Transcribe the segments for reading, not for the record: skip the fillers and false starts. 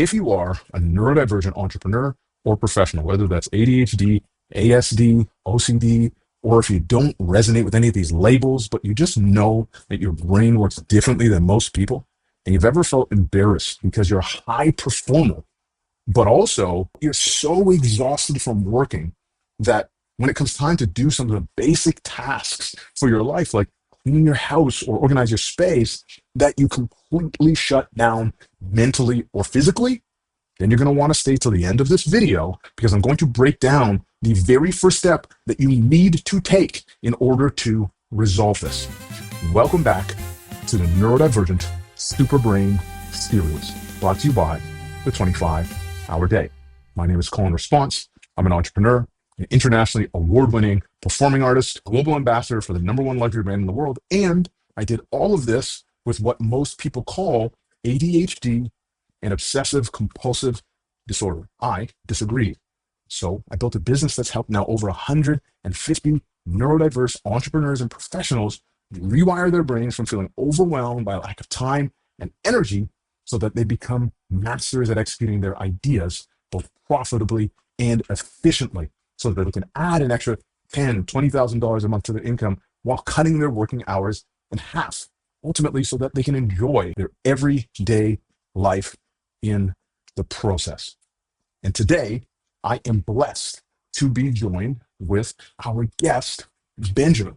If you are a neurodivergent entrepreneur or professional, whether that's ADHD, ASD, OCD, or if you don't resonate with any of these labels, but you just know that your brain works differently than most people, and you've ever felt embarrassed because you're a high performer, but also you're so exhausted from working that when it comes time to do some of the basic tasks for your life, like clean your house or organize your space, that you completely shut down mentally or physically, then you're going to want to stay till the end of this video because I'm going to break down the very first step that you need to take in order to resolve this. Welcome back to the Neurodivergent Super Brain Series, brought to you by the 25-Hour Day. My name is Colin Response. I'm an entrepreneur, an internationally award-winning performing artist, global ambassador for the #1 luxury brand in the world, and I did all of this with what most people call ADHD and obsessive compulsive disorder. I disagree. So I built a business that's helped now over 150 neurodiverse entrepreneurs and professionals rewire their brains from feeling overwhelmed by a lack of time and energy so that they become masters at executing their ideas both profitably and efficiently so that they can add an extra $10,000, $20,000 a month to their income while cutting their working hours in half, ultimately so that they can enjoy their everyday life in the process. And today, I am blessed to be joined with our guest, Benjamin.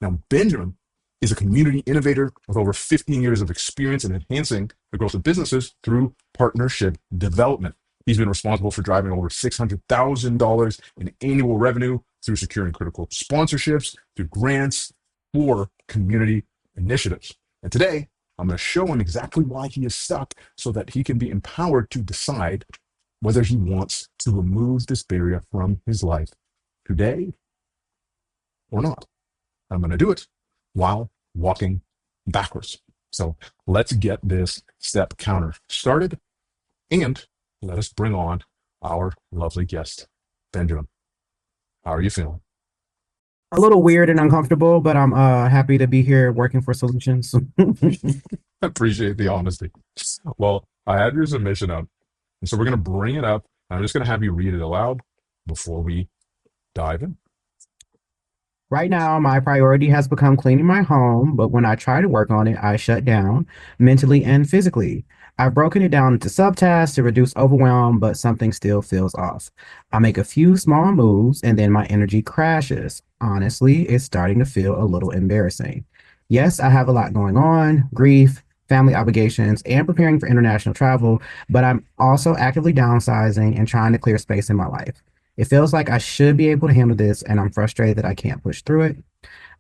Now, Benjamin is a community innovator with over 15 years of experience in enhancing the growth of businesses through partnership development. He's been responsible for driving over $600,000 in annual revenue through securing critical sponsorships, through grants for community initiatives. And today, I'm going to show him exactly why he is stuck so that he can be empowered to decide whether he wants to remove this barrier from his life today or not. I'm going to do it while walking backwards. So let's get this step counter started and let us bring on our lovely guest, Benjamin. How are you feeling? A little weird and uncomfortable, but I'm happy to be here working for solutions. I appreciate the honesty. Well, I had your submission up, and so we're going to bring it up. I'm just going to have you read it aloud before we dive in. Right now, my priority has become cleaning my home, but when I try to work on it, I shut down mentally and physically. I've broken it down into subtasks to reduce overwhelm, but something still feels off. I make a few small moves and then my energy crashes. Honestly, it's starting to feel a little embarrassing. Yes, I have a lot going on, grief, family obligations, and preparing for international travel, but I'm also actively downsizing and trying to clear space in my life. It feels like I should be able to handle this, and I'm frustrated that I can't push through it.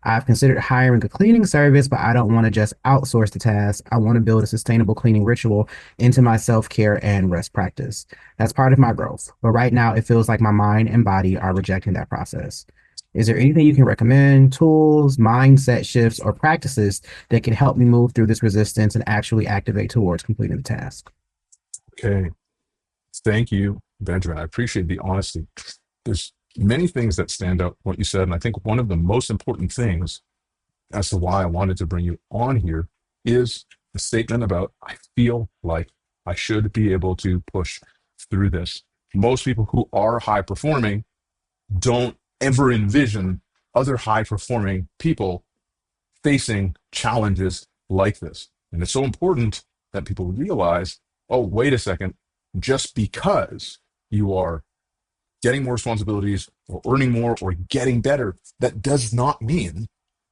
I've considered hiring a cleaning service, but I don't want to just outsource the task. I want to build a sustainable cleaning ritual into my self-care and rest practice. That's part of my growth. But right now, it feels like my mind and body are rejecting that process. Is there anything you can recommend, tools, mindset shifts, or practices that can help me move through this resistance and actually activate towards completing the task? Okay. Thank you, Benjamin. I appreciate the honesty. There's many things that stand out what you said, and I think one of the most important things as to why I wanted to bring you on here is the statement about I feel like I should be able to push through this. Most people who are high performing don't ever envision other high performing people facing challenges like this. And it's so important that people realize, oh, wait a second, just because you are getting more responsibilities or earning more or getting better, that does not mean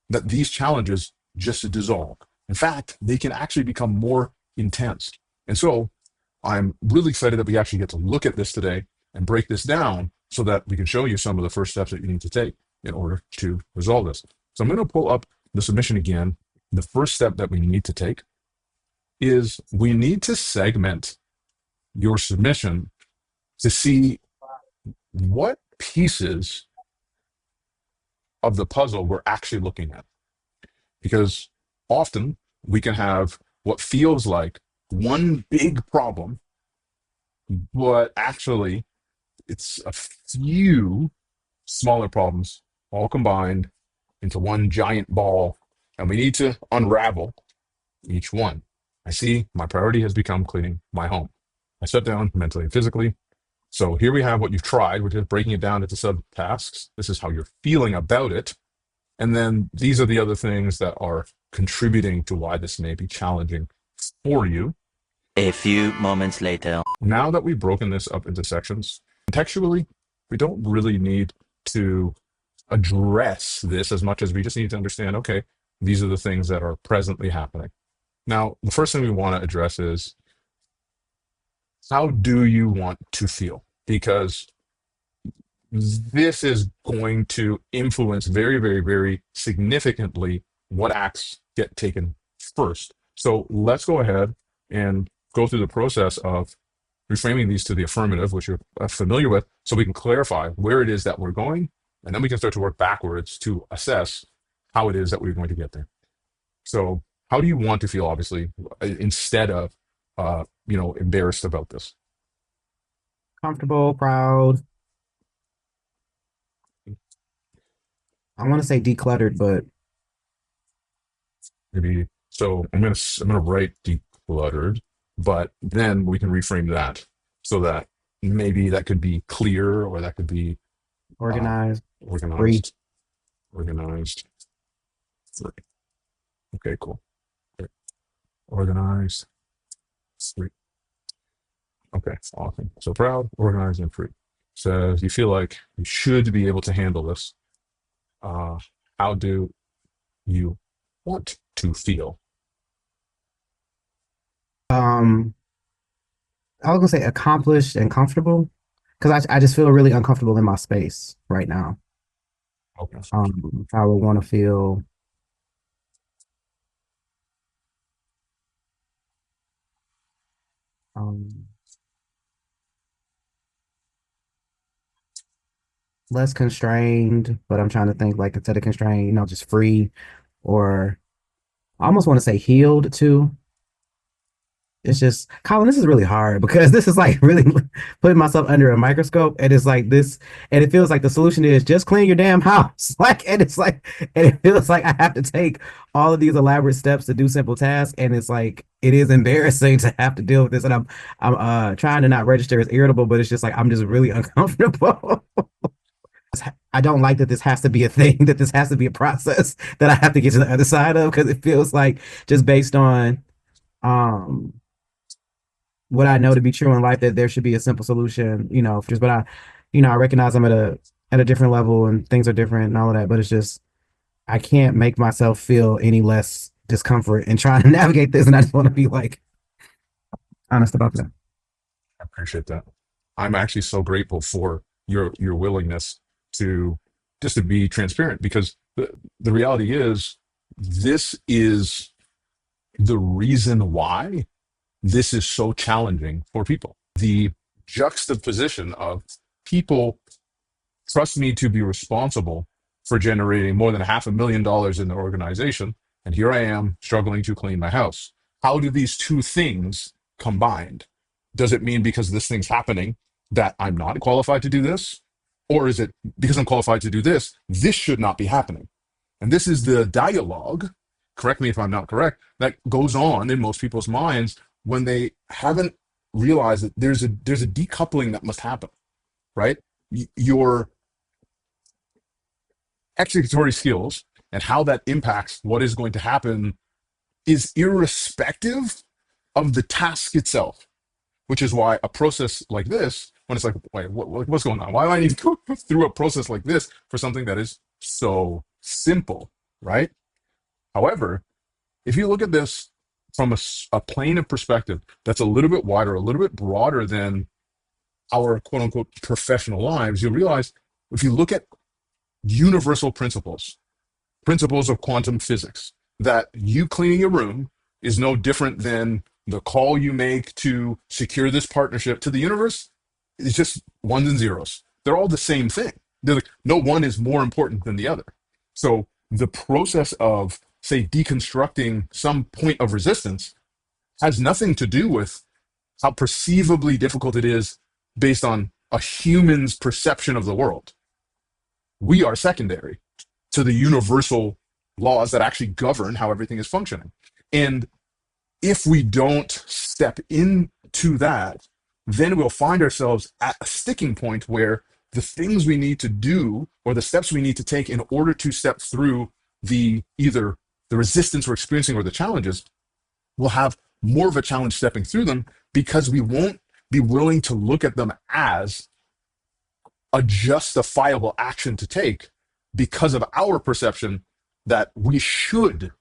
that these challenges just dissolve. In fact, they can actually become more intense. And so I'm really excited that we actually get to look at this today and break this down so that we can show you some of the first steps that you need to take in order to resolve this. So I'm going to pull up the submission again. The first step that we need to take is we need to segment your submission to see what pieces of the puzzle we're actually looking at. Because often we can have what feels like one big problem, but actually it's a few smaller problems all combined into one giant ball, and we need to unravel each one. I see my priority has become cleaning my home. I shut down mentally and physically. So here we have what you've tried, which is breaking it down into subtasks. This is how you're feeling about it. And then these are the other things that are contributing to why this may be challenging for you. A few moments later. Now that we've broken this up into sections, contextually, we don't really need to address this as much as we just need to understand, okay, these are the things that are presently happening. Now, the first thing we want to address is, how do you want to feel? Because this is going to influence very, very, very significantly what acts get taken first. So let's go ahead and go through the process of reframing these to the affirmative, which you're familiar with, so we can clarify where it is that we're going, and then we can start to work backwards to assess how it is that we're going to get there. So how do you want to feel, obviously, instead of embarrassed about this? Comfortable, proud. I want to say decluttered, but Maybe so. I'm gonna write decluttered, but then we can reframe that so that maybe that could be clear, or that could be uh, organized, free. organized, organized. Free. Okay, cool. Okay. Organized, free. Okay, awesome. So proud, organized, and free. So if you feel like you should be able to handle this, uh, how do you want to feel? Um, I was gonna say accomplished and comfortable because I just feel really uncomfortable in my space right now. Okay. I would want to feel um less constrained, but I'm trying to think like instead of constrained, just free, or I almost want to say healed too. It's just, Colin, this is really hard because this is like really putting myself under a microscope. And it's like this, and it feels like the solution is just clean your damn house. Like, and it's like, and it feels like I have to take all of these elaborate steps to do simple tasks. And it's like, it is embarrassing to have to deal with this. And I'm trying to not register as irritable, but it's just like, I'm just really uncomfortable. I don't like that this has to be a thing, that this has to be a process that I have to get to the other side of because it feels like just based on, um, what I know to be true in life that there should be a simple solution, just but I recognize I'm at a different level and things are different and all of that, but it's just I can't make myself feel any less discomfort in trying to navigate this. And I just want to be like honest about that. I appreciate that. I'm actually so grateful for your willingness to just to be transparent, because the reality is, this is the reason why this is so challenging for people. The juxtaposition of people trust me to be responsible for generating more than $500,000 in the organization, and here I am struggling to clean my house. How do these two things combined? Does it mean because this thing's happening that I'm not qualified to do this? Or is it because I'm qualified to do this, this should not be happening? And this is the dialogue, correct me if I'm not correct, that goes on in most people's minds when they haven't realized that there's a decoupling that must happen, right? Your executory skills and how that impacts what is going to happen is irrespective of the task itself, which is why a process like this, when it's like, wait, what's going on? Why do I need to go through a process like this for something that is so simple, right? However, if you look at this from a plane of perspective that's a little bit wider, a little bit broader than our quote unquote professional lives, you'll realize if you look at universal principles of quantum physics, that you cleaning your room is no different than the call you make to secure this partnership to the universe. It's just ones and zeros. They're all the same thing. They're like, no one is more important than the other. So the process of, say, deconstructing some point of resistance has nothing to do with how perceivably difficult it is based on a human's perception of the world. We are secondary to the universal laws that actually govern how everything is functioning. And if we don't step into that, then we'll find ourselves at a sticking point where the things we need to do or the steps we need to take in order to step through the either the resistance we're experiencing or the challenges will have more of a challenge stepping through them because we won't be willing to look at them as a justifiable action to take because of our perception that we should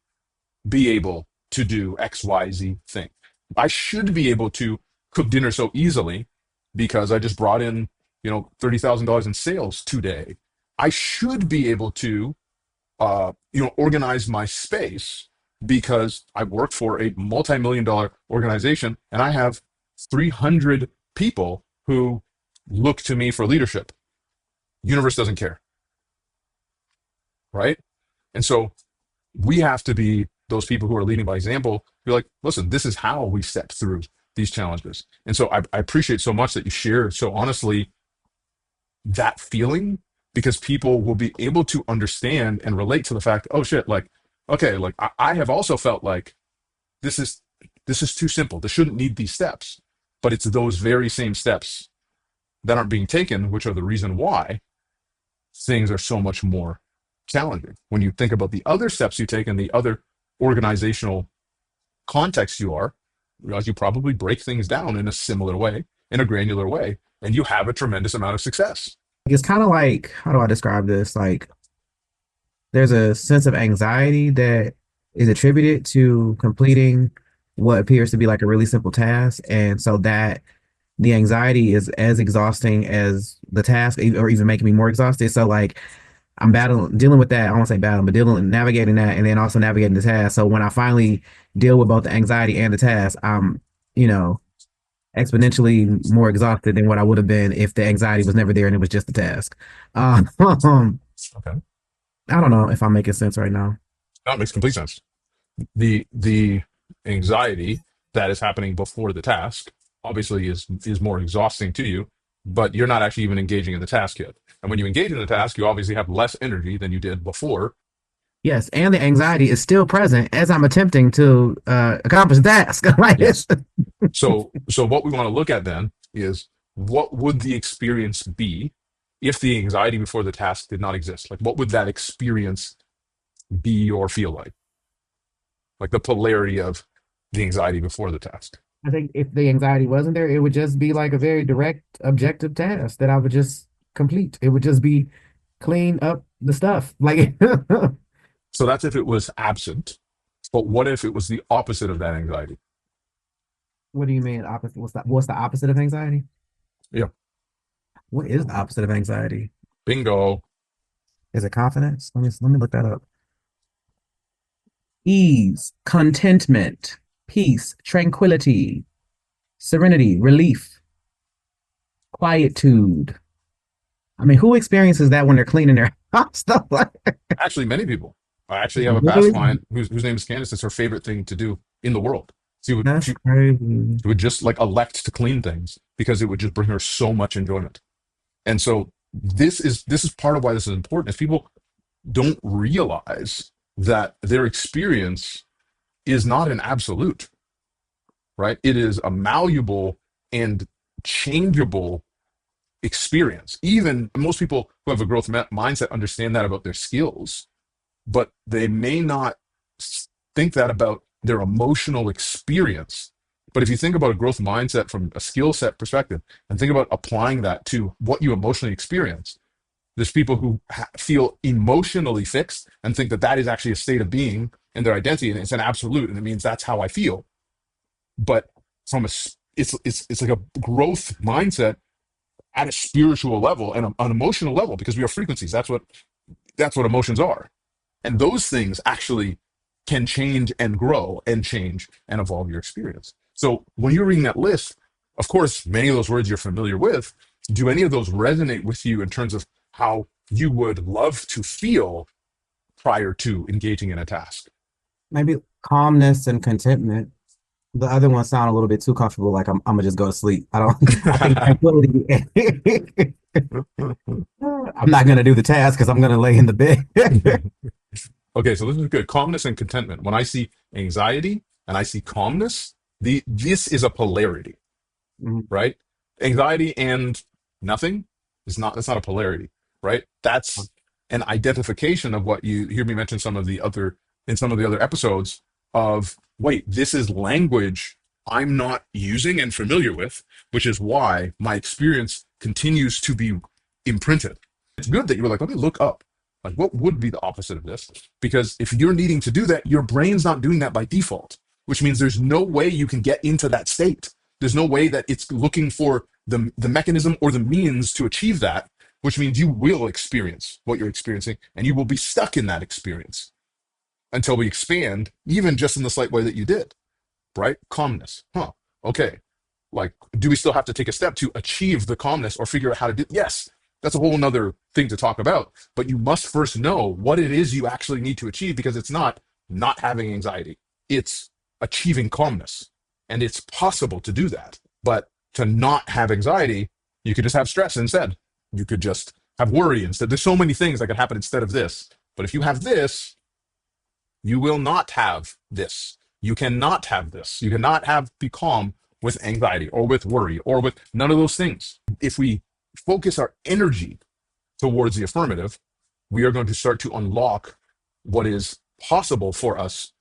be able to do XYZ thing. I should be able to cook dinner so easily because I just brought in, $30,000 in sales today. I should be able to, organize my space because I work for a multi-million dollar organization and I have 300 people who look to me for leadership. Universe doesn't care, right? And so we have to be those people who are leading by example. You're like, listen, this is how we step through these challenges. And so I appreciate so much that you share so honestly that feeling, because people will be able to understand and relate to the fact, oh shit, like, okay, like I have also felt like this is too simple. This shouldn't need these steps. But it's those very same steps that aren't being taken, which are the reason why things are so much more challenging. When you think about the other steps you take and the other organizational context you realize you probably break things down in a similar way, in a granular way, and you have a tremendous amount of success. It's kind of like, how do I describe this? Like, there's a sense of anxiety that is attributed to completing what appears to be like a really simple task. And so that the anxiety is as exhausting as the task, or even making me more exhausted. So like I'm dealing with that. I won't say battling, but navigating that, and then also navigating the task. So when I finally deal with both the anxiety and the task, I'm, exponentially more exhausted than what I would have been if the anxiety was never there and it was just the task. Okay. I don't know if I'm making sense right now. That makes complete sense. The anxiety that is happening before the task obviously is more exhausting to you, but you're not actually even engaging in the task yet. And when you engage in the task, you obviously have less energy than you did before. Yes, and the anxiety is still present as I'm attempting to accomplish the task. Like, Yes. So what we want to look at then is, what would the experience be if the anxiety before the task did not exist? Like, what would that experience be or feel like? Like the polarity of the anxiety before the task. I think if the anxiety wasn't there, it would just be like a very direct, objective task that I would just complete. It would just be clean up the stuff. Like, So that's if it was absent. But what if it was the opposite of that anxiety? what do you mean opposite? What's the opposite of anxiety? Yeah. What is the opposite of anxiety? Bingo. Is it confidence? Let me look that up. Ease, contentment, peace, tranquility, serenity, relief, quietude. I mean, who experiences that when they're cleaning their house? Stuff like that. Actually, many people. I actually have a past Really? client whose name is Candace. It's her favorite thing to do in the world. That's She crazy. would just like elect to clean things because it would just bring her so much enjoyment. And so this is part of why this is important. If people don't realize that their experience is not an absolute, right? It is a malleable and changeable experience. Even most people who have a growth mindset understand that about their skills, but they may not think that about their emotional experience. But if you think about a growth mindset from a skill set perspective and think about applying that to what you emotionally experience, there's people who feel emotionally fixed and think that that is actually a state of being and their identity, and it's an absolute, and it means that's how I feel. But from it's like a growth mindset at a spiritual level and an emotional level, because we are frequencies. That's what emotions are, and those things actually can change and grow and change and evolve your experience. So when you're reading that list, of course, many of those words you're familiar with. Do any of those resonate with you in terms of how you would love to feel prior to engaging in a task? Maybe calmness and contentment. The other ones sound a little bit too comfortable. Like I'm gonna just go to sleep. I don't. I think tranquility. I'm not gonna do the task because I'm gonna lay in the bed. Okay, so this is good. Calmness and contentment. When I see anxiety and I see calmness, this is a polarity, Mhm. right? Anxiety and nothing is not, that's not a polarity, right? That's an identification of what you hear me mention some of the other in some of the other episodes of, wait, this is language I'm not using and familiar with, which is why my experience continues to be imprinted. It's good that you were like, let me look up, like, what would be the opposite of this? Because if you're needing to do that, your brain's not doing that by default, which means there's no way you can get into that state. There's no way that it's looking for the mechanism or the means to achieve that, which means you will experience what you're experiencing and you will be stuck in that experience until we expand, even just in the slight way that you did, right? Calmness. Huh. Okay. Like, do we still have to take a step to achieve the calmness or figure out how to do? Yes, that's a whole nother thing to talk about. But you must first know what it is you actually need to achieve, because it's not having anxiety. It's achieving calmness. And it's possible to do that. But to not have anxiety, you could just have stress instead. You could just have worry instead. There's so many things that could happen instead of this. But if you have this, you will not have this. You cannot have this. You cannot be calm with anxiety or with worry or with none of those things. If we focus our energy towards the affirmative, we are going to start to unlock what is possible for us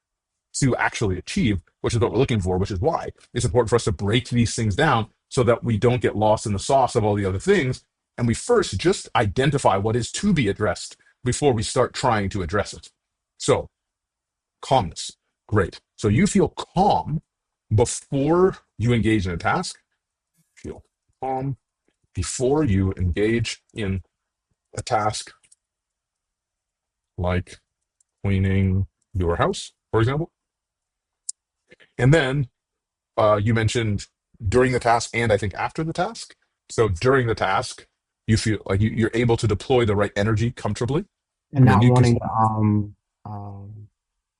to actually achieve, which is what we're looking for, which is why it's important for us to break these things down so that we don't get lost in the sauce of all the other things. And we first just identify what is to be addressed before we start trying to address it. So, calmness. Great. So you feel calm before you engage in a task. Feel calm before you engage in a task like cleaning your house, for example. And then you mentioned during the task and I think after the task. So during the task, you feel like you're able to deploy the right energy comfortably. And And then not you can, wanting to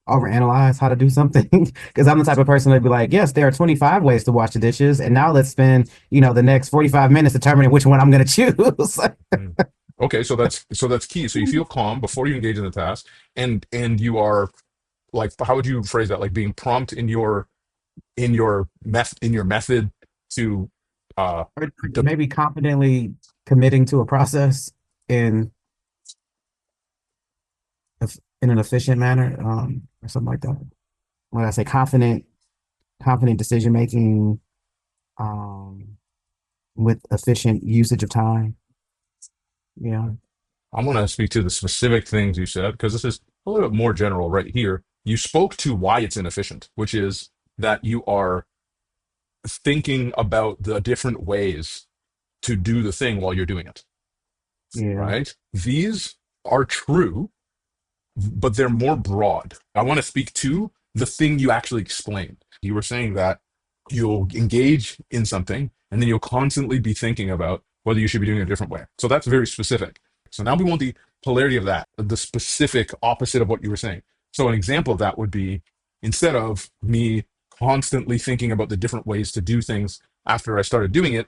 overanalyze how to do something. Because I'm the type of person that'd be like, yes, there are 25 ways to wash the dishes, and now let's spend, the next 45 minutes determining which one I'm going to choose. mm. Okay, so that's key. So you feel calm before you engage in the task, and you are like, how would you phrase that? Like being prompt in your method to uh Or de- maybe confidently committing to a process in in an efficient manner, or something like that. When I say confident decision making, um, with efficient usage of time. Yeah. I'm going to speak to the specific things you said, because this is a little bit more general right here. You spoke to why it's inefficient, which is that you are thinking about the different ways to do the thing while you're doing it, Yeah. right? These are true, but they're more broad. I want to speak to the thing you actually explained. You were saying that you'll engage in something and then you'll constantly be thinking about whether you should be doing it a different way. So that's very specific. So now we want the polarity of that, the specific opposite of what you were saying. So an example of that would be, instead of me constantly thinking about the different ways to do things after I started doing it,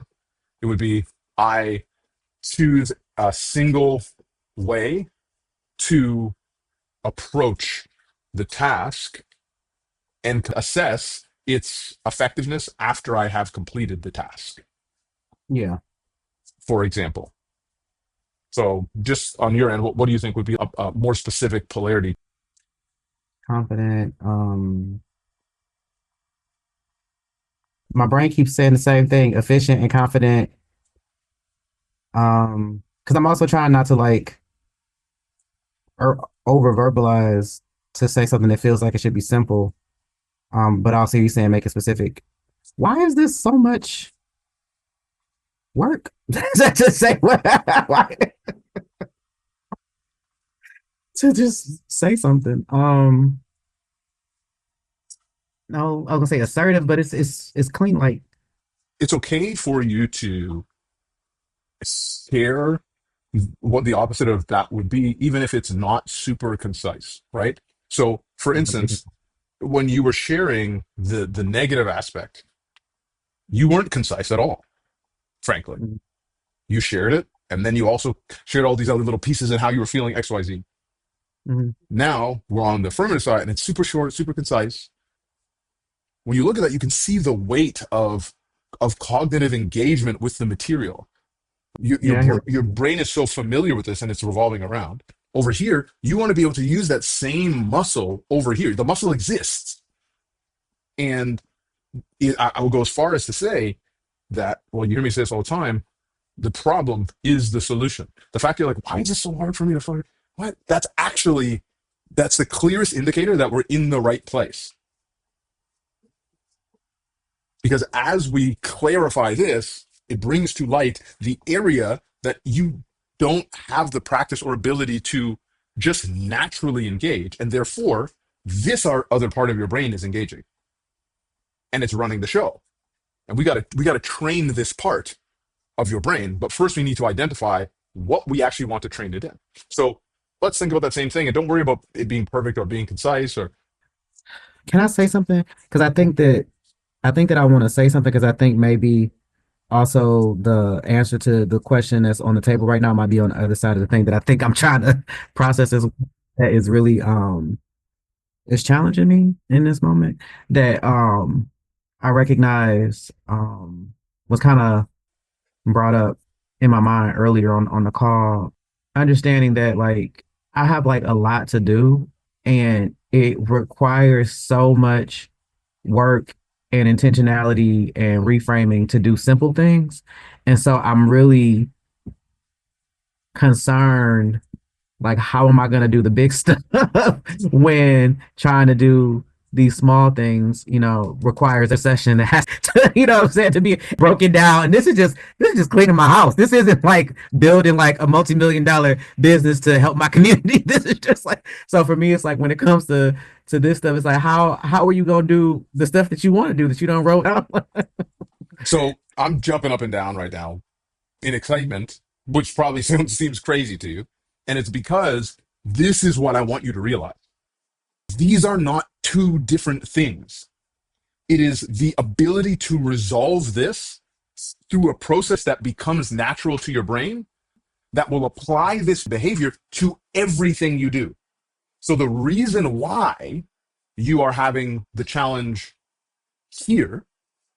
it would be, I choose a single way to approach the task and assess its effectiveness after I have completed the task, Yeah. for example. So, just on your end, what do you think would be a more specific polarity? Confident. My brain keeps saying the same thing, efficient and confident. Because I'm also trying not to like or over verbalize to say something that feels like it should be simple. But also you saying make it specific. Why is this so much work? To say why, to just say something. No, I was gonna say assertive, but it's clean. Like, It's okay for you to share what the opposite of that would be, even if it's not super concise, right? So, for instance, when you were sharing the negative aspect, you weren't concise at all, frankly. You shared it, and then you also shared all these other little pieces and how you were feeling XYZ. mm-hmm. Now we're on the affirmative side, and it's super short, super concise. When you look at that, you can see the weight of of cognitive engagement with the material. Yeah, I hear Your brain is so familiar with this and it's revolving around. Over here, you want to be able to use that same muscle over here. The muscle exists. And I will go as far as to say that, well, you hear me say this all the time, the problem is the solution. The fact you're like, why is this so hard for me to find? What? That's the clearest indicator that we're in the right place. Because as we clarify this, it brings to light the area that you don't have the practice or ability to just naturally engage. And therefore, this other part of your brain is engaging. And it's running the show. And we gotta train this part of your brain. But first we need to identify what we actually want to train it in. So let's think about that same thing, and don't worry about it being perfect or being concise or Can I say something? Because I think that I want to say something because I think maybe also the answer to the question that's on the table right now might be on the other side of the thing that I think I'm trying to process that is really is challenging me in this moment that I recognize was kind of brought up in my mind earlier on the call, understanding that like I have like a lot to do and it requires so much work and intentionality and reframing to do simple things. And so I'm really concerned like how am I going to do the big stuff when trying to do these small things, requires a session that has to, what I'm saying, to be broken down. And this is just cleaning my house. This isn't like building like a multi-million-dollar business to help my community. This is just like, so for me, it's like when it comes to this stuff, it's like how are you gonna do the stuff that you want to do that you don't roll out? so I'm jumping up and down right now in excitement, which probably seems crazy to you. And it's because this is what I want you to realize. These are not two different things. It is the ability to resolve this through a process that becomes natural to your brain that will apply this behavior to everything you do. So the reason why you are having the challenge here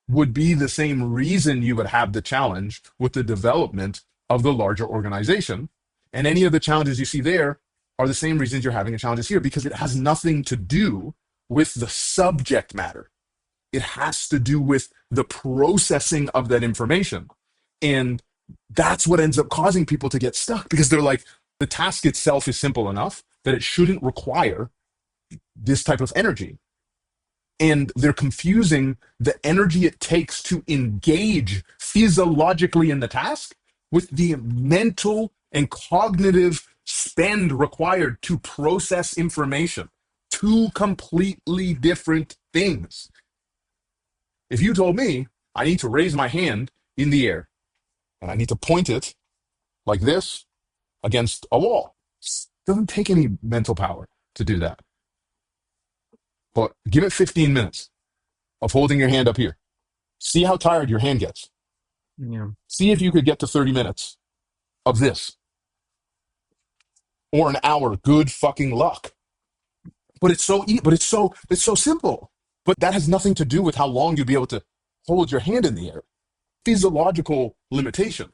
would be the same reason you would have the challenge with the development of the larger organization. And any of the challenges you see there are the same reasons you're having the challenges here, because it has nothing to do with the subject matter. It has to do with the processing of that information. And that's what ends up causing people to get stuck, because they're like, the task itself is simple enough that it shouldn't require this type of energy. And they're confusing the energy it takes to engage physiologically in the task with the mental and cognitive spend required to process information. Two completely different things. If you told me I need to raise my hand in the air and I need to point it like this against a wall, it doesn't take any mental power to do that. But give it 15 minutes of holding your hand up here. See how tired your hand gets. Yeah. See if you could get to 30 minutes of this. Or an hour, good fucking luck. But it's so simple. But that has nothing to do with how long you'd be able to hold your hand in the air. Physiological limitation.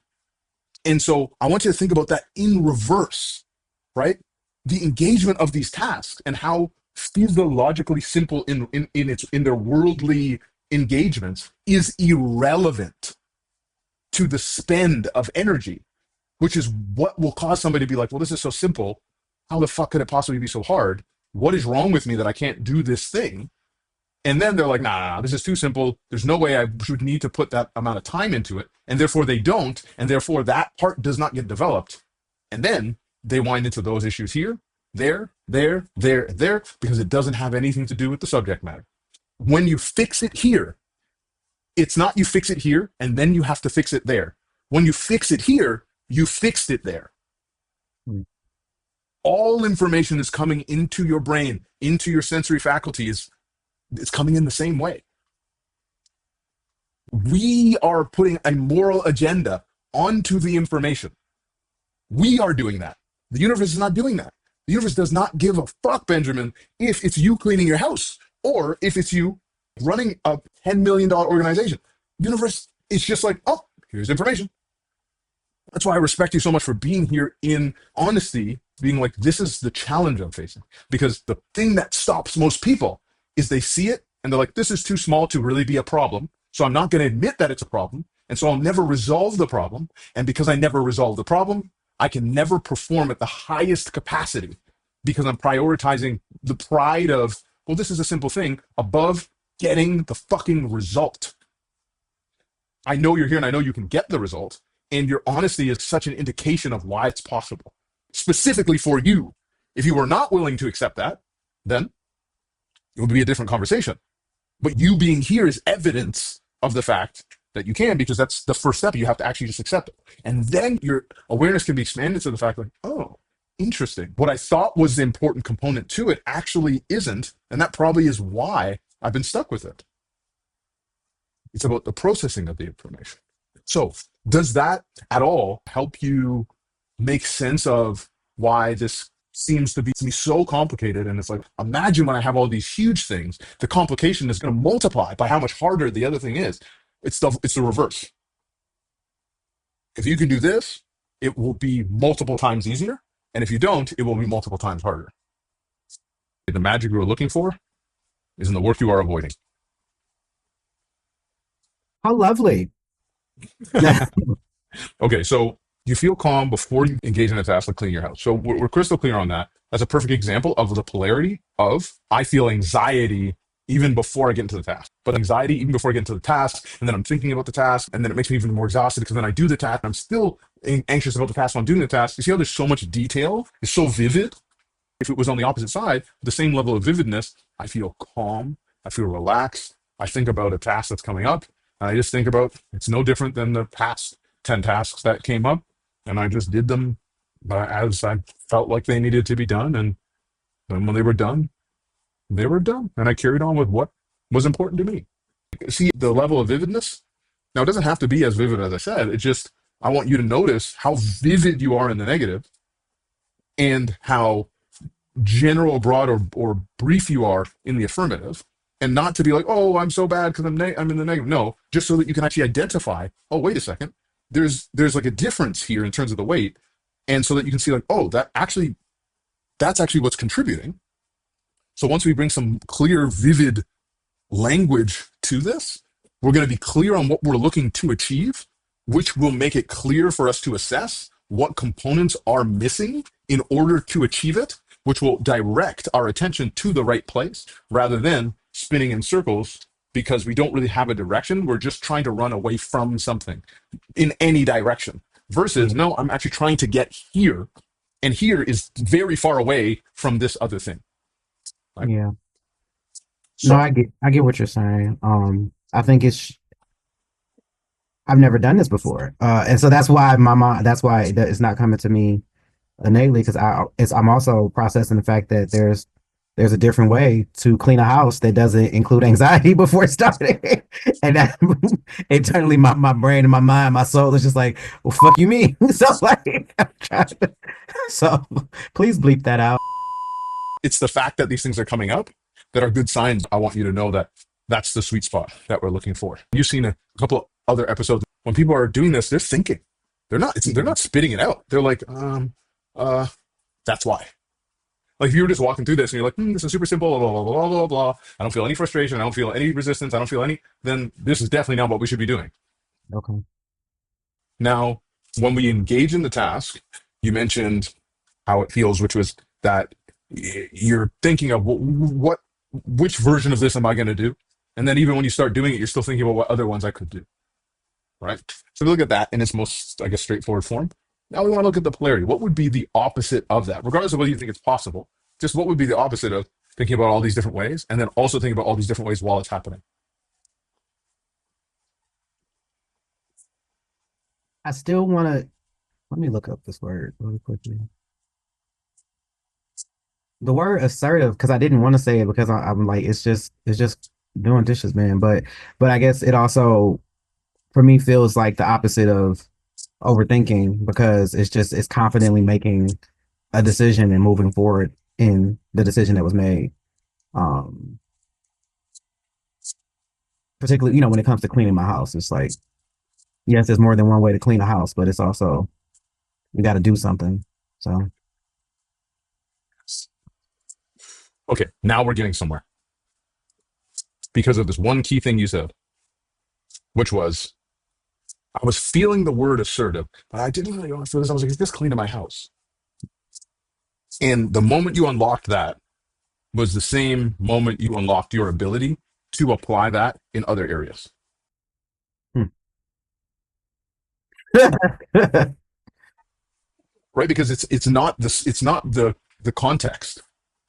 And so I want you to think about that in reverse, right? The engagement of these tasks and how physiologically simple in their worldly engagements is irrelevant to the spend of energy, which is what will cause somebody to be like, well, this is so simple. How the fuck could it possibly be so hard? What is wrong with me that I can't do this thing? And then they're like, nah, this is too simple. There's no way I should need to put that amount of time into it. And therefore they don't. And therefore that part does not get developed. And then they wind into those issues here, there, because it doesn't have anything to do with the subject matter. When you fix it here, it's not you fix it here and then you have to fix it there. When you fix it here, you fixed it there. All information is coming into your brain, into your sensory faculties. It's coming in the same way. We are putting a moral agenda onto the information. We are doing that. The universe is not doing that. The universe does not give a fuck, Benjamin, if it's you cleaning your house or if it's you running a $10 million organization. Universe, it's just like, oh, here's information. That's why I respect you so much for being here in honesty, being like, this is the challenge I'm facing. Because the thing that stops most people is they see it and they're like, this is too small to really be a problem. So I'm not going to admit that it's a problem. And so I'll never resolve the problem. And because I never resolve the problem, I can never perform at the highest capacity because I'm prioritizing the pride of, well, this is a simple thing above getting the fucking result. I know you're here and I know you can get the result. And your honesty is such an indication of why it's possible, specifically for you. If you were not willing to accept that, then it would be a different conversation. But you being here is evidence of the fact that you can, because that's the first step. You have to actually just accept it. And then your awareness can be expanded to the fact like, oh, interesting. What I thought was the important component to it actually isn't. And that probably is why I've been stuck with it. It's about the processing of the information. So does that at all help you make sense of why this seems to be so complicated? And it's like, imagine when I have all these huge things, the complication is going to multiply by how much harder the other thing is. It's the reverse. If you can do this, it will be multiple times easier. And if you don't, it will be multiple times harder. The magic you are looking for is in the work you are avoiding. How lovely. Okay, so you feel calm before you engage in a task like cleaning your house. So we're crystal clear on that. That's a perfect example of the polarity of I feel anxiety even before I get into the task. But anxiety even before I get into the task, and then I'm thinking about the task, and then it makes me even more exhausted because then I do the task, and I'm still anxious about the task while I'm doing the task. You see how there's so much detail? It's so vivid. If it was on the opposite side, the same level of vividness, I feel calm, I feel relaxed, I think about a task that's coming up, and I just think about it's no different than the past 10 tasks that came up, and I just did them as I felt like they needed to be done, and then when they were done, and I carried on with what was important to me. See the level of vividness? Now, it doesn't have to be as vivid as I said, it's just I want you to notice how vivid you are in the negative and how general, broad, or brief you are in the affirmative, and not to be like, oh, I'm so bad because I'm in the negative. No, just so that you can actually identify, oh, wait a second, there's like a difference here in terms of the weight, and so that you can see like, oh, that's actually what's contributing. So once we bring some clear, vivid language to this, we're going to be clear on what we're looking to achieve, which will make it clear for us to assess what components are missing in order to achieve it, which will direct our attention to the right place rather than spinning in circles because we don't really have a direction. We're just trying to run away from something in any direction versus, no, I'm actually trying to get here. And here is very far away from this other thing. Right? Yeah. So, No, I get what you're saying. I think I've never done this before. And so that's why that's why it's not coming to me innately, because I'm also processing the fact that there's a different way to clean a house that doesn't include anxiety before starting. And that internally my brain and my mind, my soul is just like, well, fuck you mean? So like I'm trying to, so please bleep that out. it's the fact that these things are coming up that are good signs. I want you to know that that's the sweet spot that we're looking for. You've seen a couple of other episodes. When people are doing this, they're thinking. They're not spitting it out. They're like, that's why. Like if you were just walking through this and you're like, this is super simple, blah, blah, blah, blah, blah, blah. I don't feel any frustration. I don't feel any resistance. I don't feel any, then this is definitely not what we should be doing. Okay. Now, when we engage in the task, you mentioned how it feels, which was that you're thinking of which version of this am I going to do? And then even when you start doing it, you're still thinking about what other ones I could do. Right? So we look at that in its most, I guess, straightforward form. Now we want to look at the polarity. What would be the opposite of that? Regardless of whether you think it's possible, just what would be the opposite of thinking about all these different ways and then also thinking about all these different ways while it's happening? I still want to, let me look up this word really quickly. The word assertive, because I didn't want to say it because I'm like, it's just doing dishes, man. But I guess it also, for me, feels like the opposite of overthinking, because it's confidently making a decision and moving forward in the decision that was made. Um, particularly, when it comes to cleaning my house. It's like, yes, there's more than one way to clean a house, but it's also, you got to do something. So, Okay, now we're getting somewhere because of this one key thing you said, which was I was feeling the word assertive, but I didn't really want to feel this. I was like, is this cleaning my house? And the moment you unlocked that was the same moment you unlocked your ability to apply that in other areas, hmm. right? Because it's not the context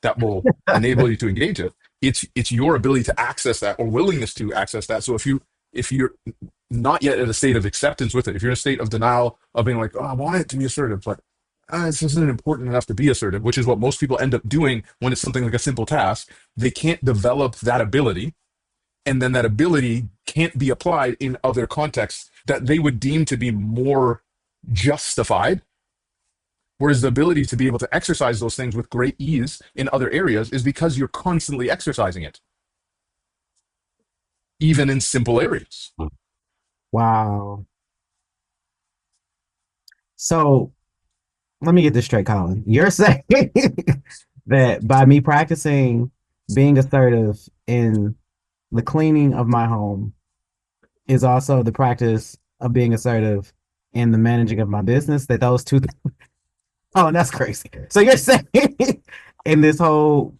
that will enable you to engage it. It's your ability to access that or willingness to access that. So if you're not yet in a state of acceptance with it, if you're in a state of denial of being like, oh, I want it to be assertive, but this isn't important enough to be assertive, which is what most people end up doing when it's something like a simple task. They can't develop that ability, and then that ability can't be applied in other contexts that they would deem to be more justified. Whereas the ability to be able to exercise those things with great ease in other areas is because you're constantly exercising it, even in simple areas. Wow. So let me get this straight, Colin. You're saying that by me practicing being assertive in the cleaning of my home is also the practice of being assertive in the managing of my business, that those two. Oh, that's crazy. So you're saying in this whole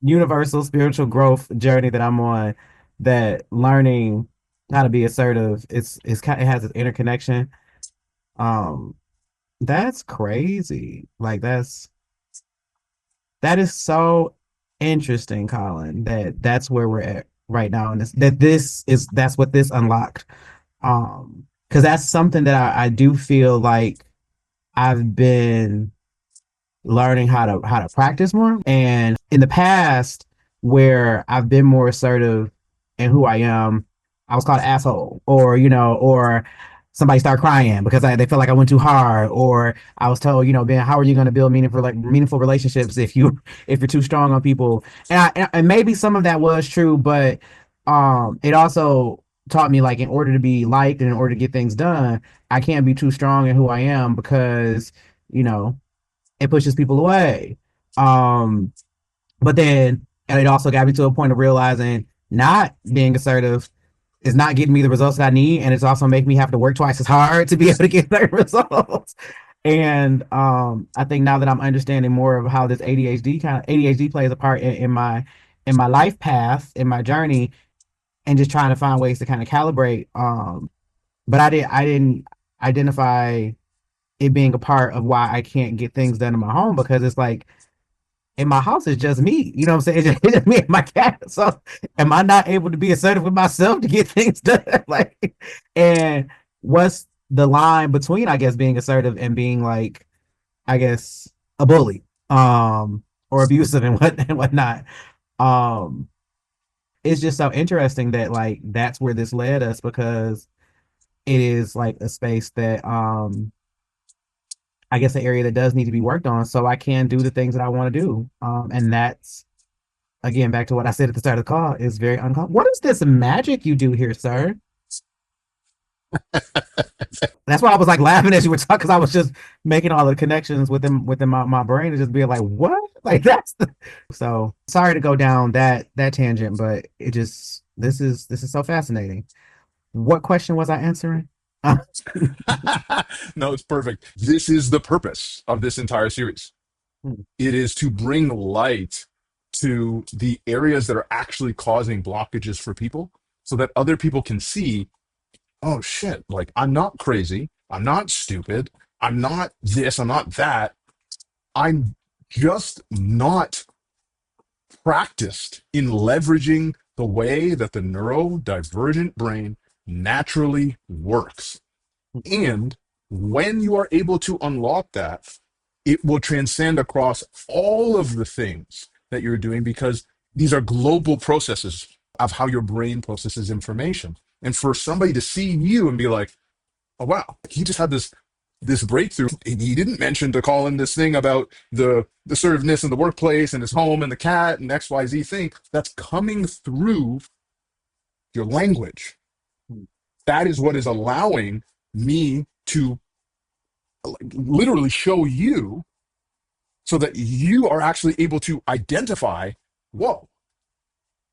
universal spiritual growth journey that I'm on, that learning how to be assertive, it has an interconnection. Um, that's crazy. Like that is so interesting, Colin, that's where we're at right now. And that's what this unlocked. Because that's something that I do feel like I've been learning how to practice more. And in the past, where I've been more assertive in who I am, I was called an asshole, or or somebody started crying because they felt like I went too hard, or I was told, Ben, how are you going to build meaningful relationships if you're too strong on people? And maybe some of that was true, but it also taught me, like, in order to be liked and in order to get things done, I can't be too strong in who I am, because you know it pushes people away. Um, but then, and it also got me to a point of realizing not being assertive is not getting me the results that I need, and it's also making me have to work twice as hard to be able to get certain results. And I think now that I'm understanding more of how this ADHD plays a part in my life path, in my journey, and just trying to find ways to kind of calibrate. But I didn't identify it being a part of why I can't get things done in my home, because it's like, in my house it's just me. You know what I'm saying? It's just me and my cat. So am I not able to be assertive with myself to get things done? Like, and what's the line between, I guess, being assertive and being, like, I guess, a bully, or abusive and whatnot. Um, it's just so interesting that, like, that's where this led us, because it is like a space that I guess, an area that does need to be worked on, so I can do the things that I want to do. And that's, again, back to what I said at the start of the call, is very uncommon. What is this magic you do here, sir? That's why I was, like, laughing as you were talking, because I was just making all the connections within my brain, and just being like, what? Like, so sorry to go down that tangent, but this is so fascinating. What question was I answering? No, it's perfect. This is the purpose of this entire series. Hmm. It is to bring light to the areas that are actually causing blockages for people so that other people can see, oh shit, like I'm not crazy. I'm not stupid. I'm not this. I'm not that. I'm just not practiced in leveraging the way that the neurodivergent brain naturally works. And when you are able to unlock that, it will transcend across all of the things that you're doing, because these are global processes of how your brain processes information. And for somebody to see you and be like, oh wow, he just had this breakthrough. And he didn't mention to call in this thing about the assertiveness in the workplace and his home and the cat and XYZ thing that's coming through your language. That is what is allowing me to literally show you so that you are actually able to identify, whoa.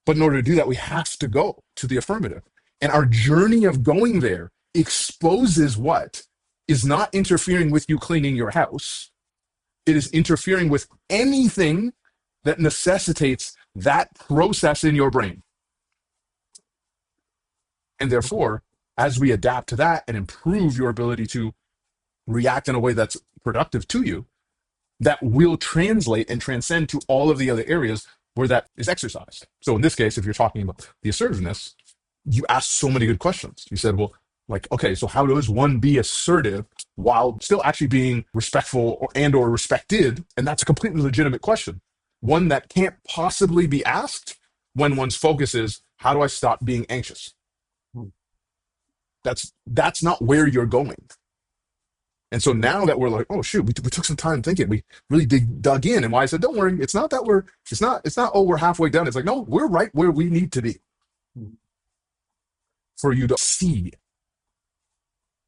But in order to do that, we have to go to the affirmative. And our journey of going there exposes what is not interfering with you cleaning your house. It is interfering with anything that necessitates that process in your brain. And therefore, as we adapt to that and improve your ability to react in a way that's productive to you, that will translate and transcend to all of the other areas where that is exercised. So in this case, if you're talking about the assertiveness, you asked so many good questions. You said, well, like, okay, so how does one be assertive while still actually being respectful or respected? And that's a completely legitimate question. One that can't possibly be asked when one's focus is, how do I stop being anxious? That's not where you're going. And so now that we're like, oh shoot, we took some time thinking, we really dug in. And why I said, don't worry, it's not, oh, we're halfway done. It's like, no, we're right where we need to be for you to see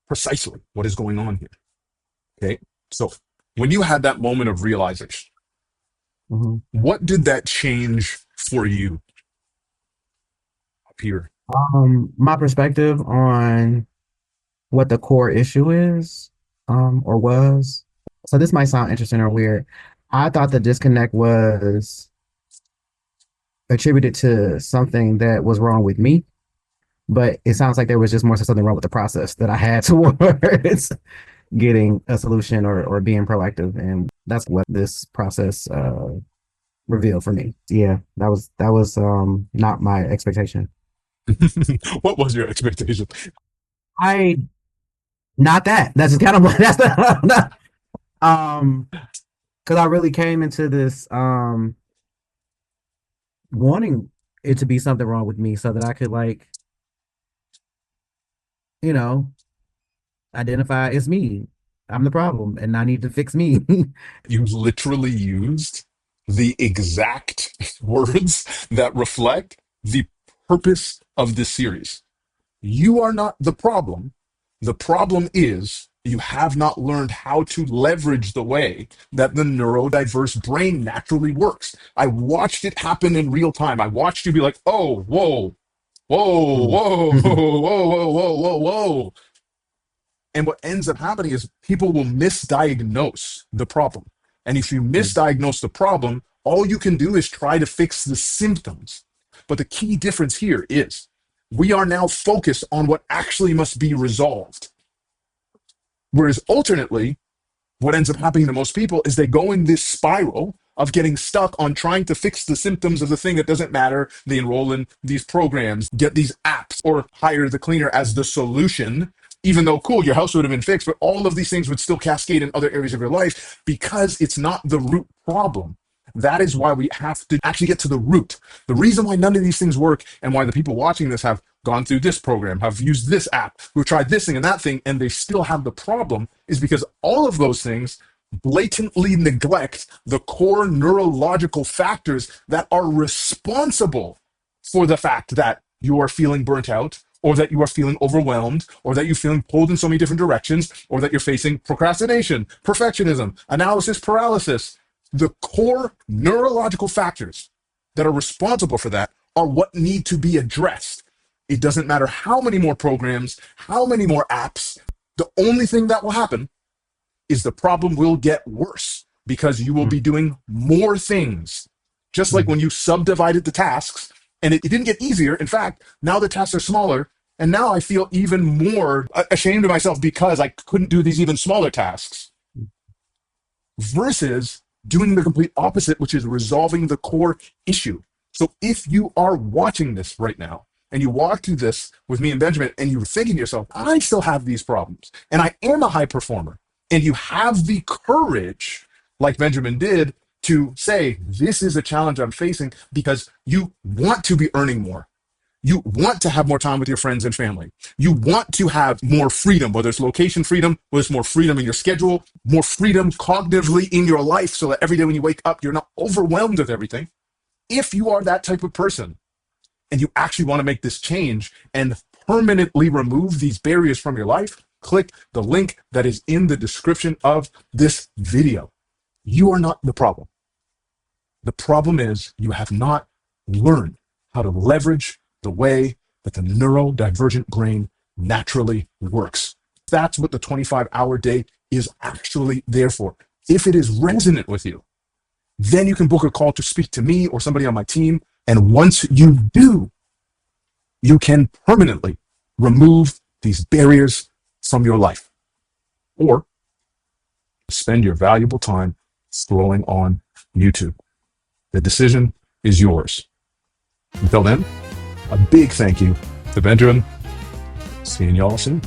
precisely what is going on here. Okay. So when you had that moment of realization, what did that change for you up here? My perspective on what the core issue is, or was. So this might sound interesting or weird. I thought the disconnect was attributed to something that was wrong with me, but it sounds like there was just more so something wrong with the process that I had towards getting a solution or being proactive, and that's what this process revealed for me. Yeah, that was not my expectation. What was your expectation? Not that. That's kind of that's the because I really came into this wanting it to be something wrong with me so that I could, like, you know, identify it's me. I'm the problem and I need to fix me. You literally used the exact words that reflect the purpose of this series. You are not the problem. The problem is you have not learned how to leverage the way that the neurodiverse brain naturally works. I watched it happen in real time. I watched you be like, oh, whoa, whoa, whoa, whoa, whoa, whoa, whoa, whoa. And what ends up happening is people will misdiagnose the problem. And if you misdiagnose the problem, all you can do is try to fix the symptoms. But the key difference here is we are now focused on what actually must be resolved. Whereas alternately, what ends up happening to most people is they go in this spiral of getting stuck on trying to fix the symptoms of the thing that doesn't matter. They enroll in these programs, get these apps, or hire the cleaner as the solution, even though, cool, your house would have been fixed, but all of these things would still cascade in other areas of your life because it's not the root problem. That is why we have to actually get to the root. The reason why none of these things work and why the people watching this have gone through this program, have used this app, who tried this thing and that thing, and they still have the problem is because all of those things blatantly neglect the core neurological factors that are responsible for the fact that you are feeling burnt out, or that you are feeling overwhelmed, or that you're feeling pulled in so many different directions, or that you're facing procrastination, perfectionism, analysis paralysis. The core neurological factors that are responsible for that are what need to be addressed. It doesn't matter how many more programs, how many more apps. The only thing that will happen is the problem will get worse because you will be doing more things. Just like when you subdivided the tasks and it didn't get easier. In fact, now the tasks are smaller. And now I feel even more ashamed of myself because I couldn't do these even smaller tasks. Versus doing the complete opposite, which is resolving the core issue. So if you are watching this right now and you walk through this with me and Benjamin and you're thinking to yourself, I still have these problems and I am a high performer, and you have the courage, like Benjamin did, to say, this is a challenge I'm facing because you want to be earning more. You want to have more time with your friends and family. You want to have more freedom, whether it's location freedom, whether it's more freedom in your schedule, more freedom cognitively in your life so that every day when you wake up, you're not overwhelmed with everything. If you are that type of person, and you actually want to make this change and permanently remove these barriers from your life, click the link that is in the description of this video. You are not the problem. The problem is you have not learned how to leverage the way that the neurodivergent brain naturally works. That's what the 25-hour day is actually there for. If it is resonant with you, then you can book a call to speak to me or somebody on my team. And once you do, you can permanently remove these barriers from your life, or spend your valuable time scrolling on YouTube. The decision is yours. Until then, a big thank you to Benjamin. Seeing y'all soon.